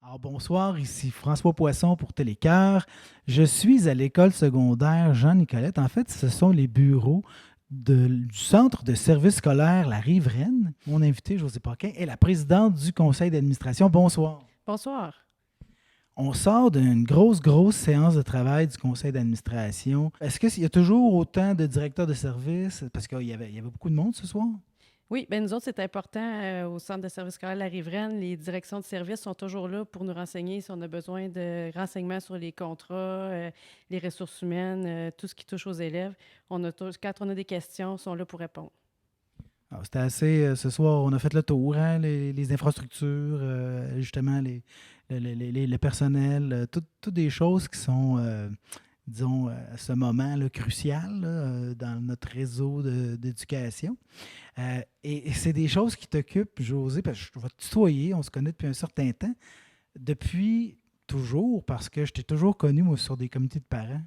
Alors, bonsoir, ici François Poisson pour Télécœur. Je suis à l'école secondaire Jean-Nicolette. En fait, ce sont les bureaux du Centre de services scolaires La Riveraine. Mon invité, José Paquin, est la présidente du conseil d'administration. Bonsoir. Bonsoir. On sort d'une grosse séance de travail du conseil d'administration. Est-ce qu'il y a toujours autant de directeurs de services? Parce qu'il y avait beaucoup de monde ce soir. Oui, bien nous autres, c'est important au Centre de services scolaires La Riveraine. Les directions de services sont toujours là pour nous renseigner si on a besoin de renseignements sur les contrats, les ressources humaines, tout ce qui touche aux élèves. Quand on a des questions, ils sont là pour répondre. Alors, c'était assez. Ce soir, on a fait le tour, hein, les infrastructures, justement, le personnel, toutes des choses qui sont, disons, à ce moment là, crucial là, dans notre réseau d'éducation. Et c'est des choses qui t'occupent, José, parce que je vais te tutoyer, on se connaît depuis un certain temps, depuis toujours, parce que je t'ai toujours connu, moi, sur des comités de parents.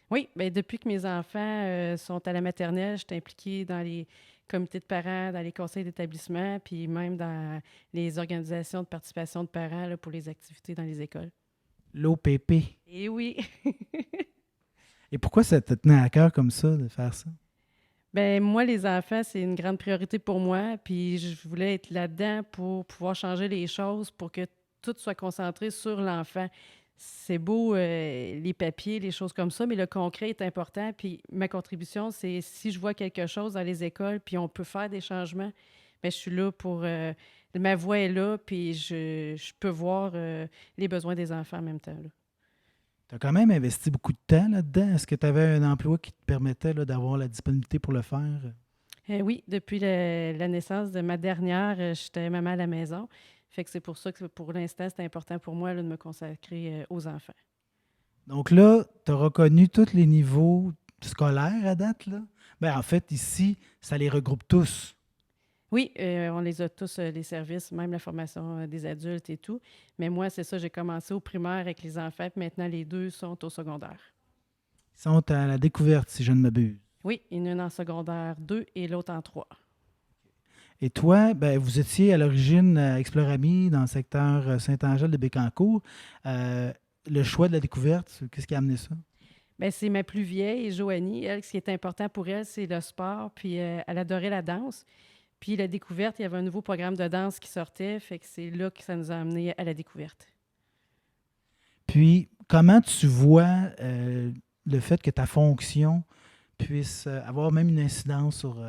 Oui, bien depuis que mes enfants sont à la maternelle, je suis impliquée dans les comités de parents, dans les conseils d'établissement, puis même dans les organisations de participation de parents là, pour les activités dans les écoles. L'OPP. Et oui, Et pourquoi ça te tenait à cœur comme ça, de faire ça? ben moi, les enfants, c'est une grande priorité pour moi. Puis je voulais être là-dedans pour pouvoir changer les choses, pour que tout soit concentré sur l'enfant. C'est beau, les papiers, les choses comme ça, mais le concret est important. Puis ma contribution, c'est si je vois quelque chose dans les écoles, puis on peut faire des changements, ben je suis là pour... ma voix est là, puis je peux voir les besoins des enfants en même temps, là. Tu as quand même investi beaucoup de temps là-dedans. Est-ce que tu avais un emploi qui te permettait là, d'avoir la disponibilité pour le faire? Oui, depuis la naissance de ma dernière, j'étais maman à la maison. Fait que c'est pour ça que pour l'instant, c'est important pour moi là, de me consacrer aux enfants. Donc là, tu as reconnu tous les niveaux scolaires à date, là? Ben, en fait, ici, ça les regroupe tous. Oui, on les a tous, les services, même la formation des adultes et tout. Mais moi, c'est ça, j'ai commencé au primaire avec les enfants, puis maintenant les deux sont au secondaire. Ils sont à la découverte, si je ne m'abuse. Oui, il y en a une en secondaire 2 et l'autre en 3. Et toi, ben, vous étiez à l'origine à Explorami, dans le secteur Saint-Angèle de Bécancour. Euh, le choix de la découverte, qu'est-ce qui a amené ça? Bien, c'est ma plus vieille, Joanie. Elle, ce qui est important pour elle, c'est le sport, puis elle adorait la danse. Puis la découverte, il y avait un nouveau programme de danse qui sortait, fait que c'est là que ça nous a amené à la découverte. Puis, comment tu vois le fait que ta fonction puisse avoir même une incidence sur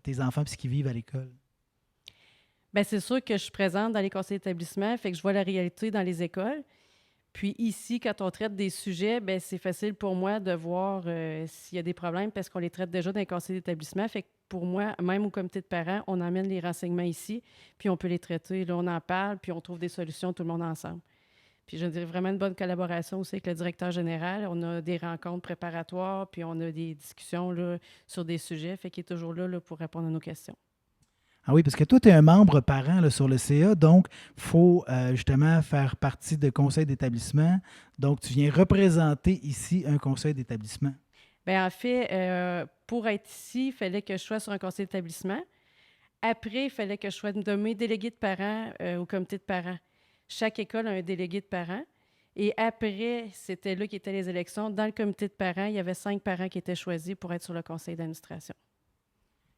tes enfants puis ce qu'ils vivent à l'école? Bien, c'est sûr que je suis présente dans les conseils d'établissement, fait que je vois la réalité dans les écoles. Puis ici, quand on traite des sujets, bien, c'est facile pour moi de voir s'il y a des problèmes parce qu'on les traite déjà dans les conseils d'établissement. Fait que pour moi, même au comité de parents, on emmène les renseignements ici, puis on peut les traiter. Là, on en parle, puis on trouve des solutions tout le monde ensemble. Puis je dirais vraiment une bonne collaboration aussi avec le directeur général. On a des rencontres préparatoires, puis on a des discussions là, sur des sujets. Fait qu'il est toujours là, pour répondre à nos questions. Ah oui, parce que toi, tu es un membre parent là, sur le CA, donc il faut justement faire partie de conseil d'établissement. Donc, tu viens représenter ici un conseil d'établissement. Bien, en fait, pour être ici, il fallait que je sois sur un conseil d'établissement. Après, il fallait que je sois nommée déléguée de parents au comité de parents. Chaque école a un délégué de parents. Et après, c'était là qu'étaient les élections. Dans le comité de parents, il y avait 5 parents qui étaient choisis pour être sur le conseil d'administration.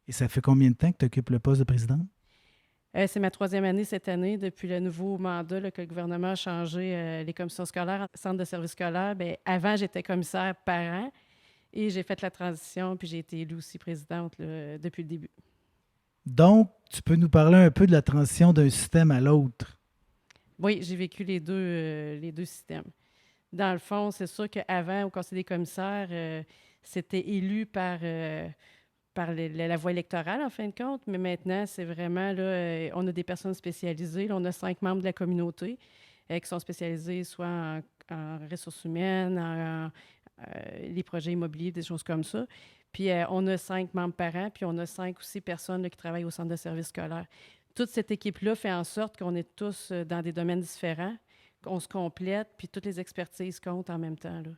Et ça fait combien de temps que tu occupes le poste de présidente? C'est ma troisième année cette année, depuis le nouveau mandat là, que le gouvernement a changé les commissions scolaires en centre de services scolaires. Bien, avant, j'étais commissaire parent et j'ai fait la transition, puis j'ai été élue aussi présidente là, depuis le début. Donc, tu peux nous parler un peu de la transition d'un système à l'autre. Oui, j'ai vécu les deux systèmes. Dans le fond, c'est sûr qu'avant, au Conseil des commissaires, c'était élu par la voie électorale, en fin de compte, mais maintenant, c'est vraiment, là, on a des personnes spécialisées. Là, on a 5 membres de la communauté qui sont spécialisés soit en ressources humaines, les projets immobiliers, des choses comme ça. Puis, on a 5 membres parents, puis on a 5 aussi personnes là, qui travaillent au centre de services scolaires. Toute cette équipe-là fait en sorte qu'on est tous dans des domaines différents, qu'on se complète, puis toutes les expertises comptent en même temps, là.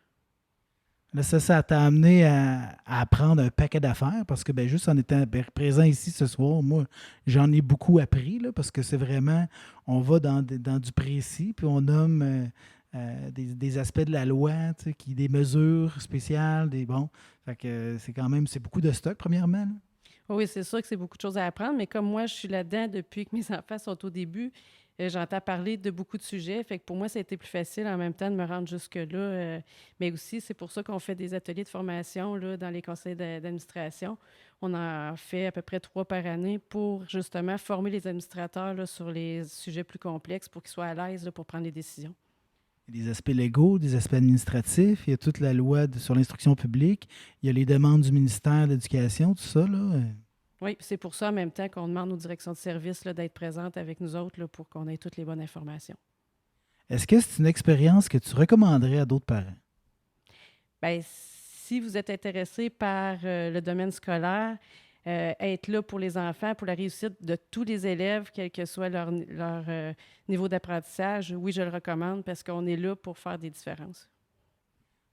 Là, ça t'a amené à apprendre un paquet d'affaires parce que ben, juste en étant présent ici ce soir, moi, j'en ai beaucoup appris là, parce que c'est vraiment, on va dans du précis, puis on nomme des aspects de la loi, tu sais, des mesures spéciales, des bons. Fait que c'est quand même, c'est beaucoup de stock, premièrement, là. Oui, c'est sûr que c'est beaucoup de choses à apprendre, mais comme moi, je suis là-dedans depuis que mes enfants sont au début, j'entends parler de beaucoup de sujets. Fait que pour moi, ça a été plus facile en même temps de me rendre jusque-là. Mais aussi, c'est pour ça qu'on fait des ateliers de formation là, dans les conseils d'administration. On en fait à peu près 3 par année pour justement former les administrateurs là, sur les sujets plus complexes pour qu'ils soient à l'aise là, pour prendre les décisions. Il y a des aspects légaux, des aspects administratifs, il y a toute la loi sur l'instruction publique, il y a les demandes du ministère de l'Éducation, tout ça, là. Oui, puis c'est pour ça en même temps qu'on demande aux directions de service là, d'être présentes avec nous autres là, pour qu'on ait toutes les bonnes informations. Est-ce que c'est une expérience que tu recommanderais à d'autres parents? Bien, si vous êtes intéressé par le domaine scolaire, être là pour les enfants, pour la réussite de tous les élèves, quel que soit leur niveau d'apprentissage, oui, je le recommande parce qu'on est là pour faire des différences.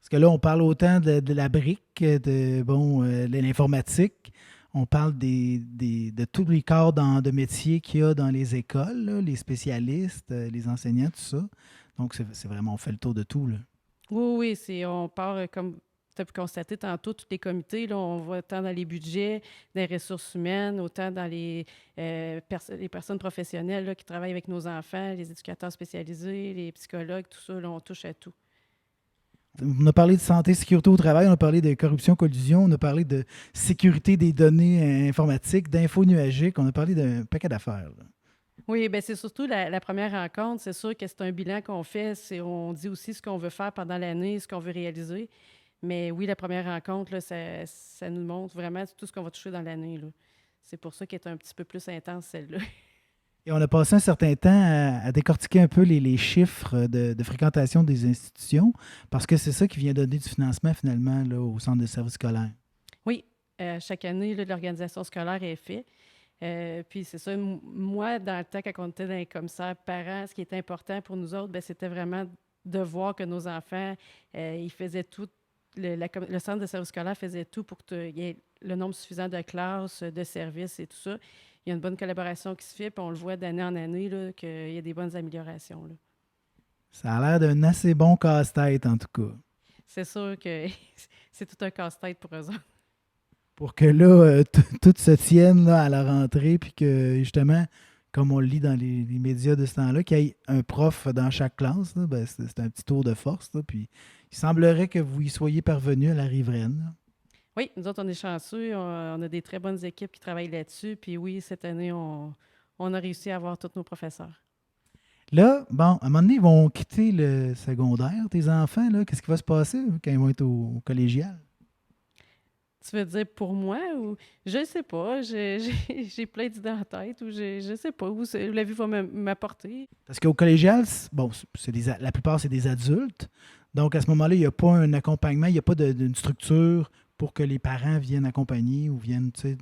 Parce que là, on parle autant de la brique, de l'informatique, on parle de tous les corps de métiers qu'il y a dans les écoles, là, les spécialistes, les enseignants, tout ça. Donc, c'est vraiment, on fait le tour de tout, là. Oui, oui, on part comme tu as pu constater tantôt, tous les comités, là, on va tant dans les budgets, dans les ressources humaines, autant dans les personnes professionnelles là, qui travaillent avec nos enfants, les éducateurs spécialisés, les psychologues, tout ça, là, on touche à tout. On a parlé de santé, sécurité au travail, on a parlé de corruption, collusion, on a parlé de sécurité des données informatiques, d'infos nuagiques, on a parlé d'un paquet d'affaires, là. Oui, bien, c'est surtout la première rencontre. C'est sûr que c'est un bilan qu'on fait. On dit aussi ce qu'on veut faire pendant l'année, ce qu'on veut réaliser. Mais oui, la première rencontre, là, ça nous montre vraiment tout ce qu'on va toucher dans l'année, là. C'est pour ça qu'elle est un petit peu plus intense, celle-là. Et on a passé un certain temps à décortiquer un peu les chiffres de fréquentation des institutions, parce que c'est ça qui vient donner du financement finalement là, au centre de services scolaires. Oui, chaque année, là, l'organisation scolaire est faite. Puis c'est ça, moi, dans le temps, quand on était dans les commissaires parents, ce qui était important pour nous autres, ben, c'était vraiment de voir que nos enfants, ils faisaient tout, le centre de service scolaire faisait tout pour qu'il y ait le nombre suffisant de classes, de services et tout ça. Il y a une bonne collaboration qui se fait, puis on le voit d'année en année, là, qu'il y a des bonnes améliorations, là. Ça a l'air d'un assez bon casse-tête en tout cas. C'est sûr que c'est tout un casse-tête pour eux autres. Pour que là, tout se tienne là, à la rentrée, puis que justement, comme on le lit dans les médias de ce temps-là, qu'il y ait un prof dans chaque classe, là, ben, c'est un petit tour de force, là, puis il semblerait que vous y soyez parvenu à la riveraine, là. Oui, nous autres, on est chanceux. On a des très bonnes équipes qui travaillent là-dessus. Puis oui, cette année, on a réussi à avoir tous nos professeurs. Là, bon, à un moment donné, ils vont quitter le secondaire, tes enfants, là. Qu'est-ce qui va se passer quand ils vont être au collégial? Tu veux dire pour moi ou je sais pas, j'ai plein d'idées en tête ou je sais pas où la vie va m'apporter. Parce qu'au collégial, bon, la plupart, c'est des adultes. Donc, à ce moment-là, il n'y a pas un accompagnement, il n'y a pas d'une structure pour que les parents viennent accompagner ou viennent, tu sais,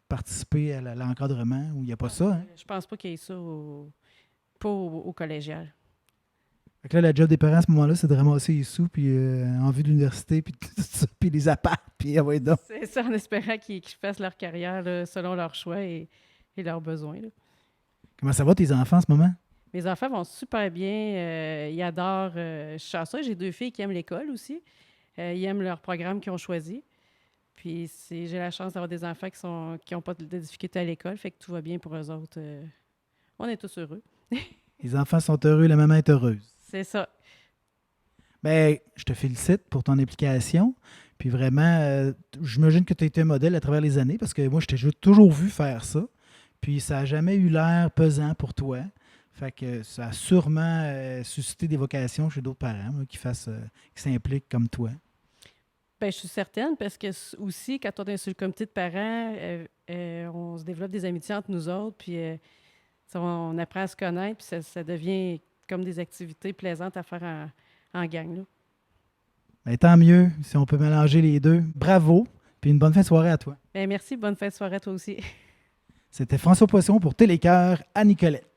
participer à l'encadrement, ou il n'y a pas ça, hein? Je pense pas qu'il y ait ça pas au collégial. Fait que là, la job des parents à ce moment-là, c'est de ramasser les sous, puis en vue de l'université, puis tout ça, puis les apparts, puis ah ouais, donc. C'est ça en espérant qu'ils fassent leur carrière là, selon leurs choix et leurs besoins, là. Comment ça va, tes enfants, en ce moment? Mes enfants vont super bien. Ils adorent. Je suis chanceuse, j'ai 2 filles qui aiment l'école aussi. Ils aiment leur programme qu'ils ont choisi. Puis j'ai la chance d'avoir des enfants qui ont pas de difficultés à l'école, fait que tout va bien pour eux autres. On est tous heureux. Les enfants sont heureux, la maman est heureuse. C'est ça. Ben, je te félicite pour ton implication. Puis vraiment, j'imagine que tu as été un modèle à travers les années parce que moi, je t'ai toujours vu faire ça. Puis ça n'a jamais eu l'air pesant pour toi. Fait que ça a sûrement suscité des vocations chez d'autres parents là, qui s'impliquent comme toi. Bien, je suis certaine parce que aussi, quand on est sur le comité de parents, on se développe des amitiés entre nous autres, puis on apprend à se connaître, puis ça devient comme des activités plaisantes à faire en gang, là. Ben, tant mieux si on peut mélanger les deux. Bravo, puis une bonne fin de soirée à toi. Bien, merci, bonne fin de soirée à toi aussi. C'était François Poisson pour Télécœur à Nicolette.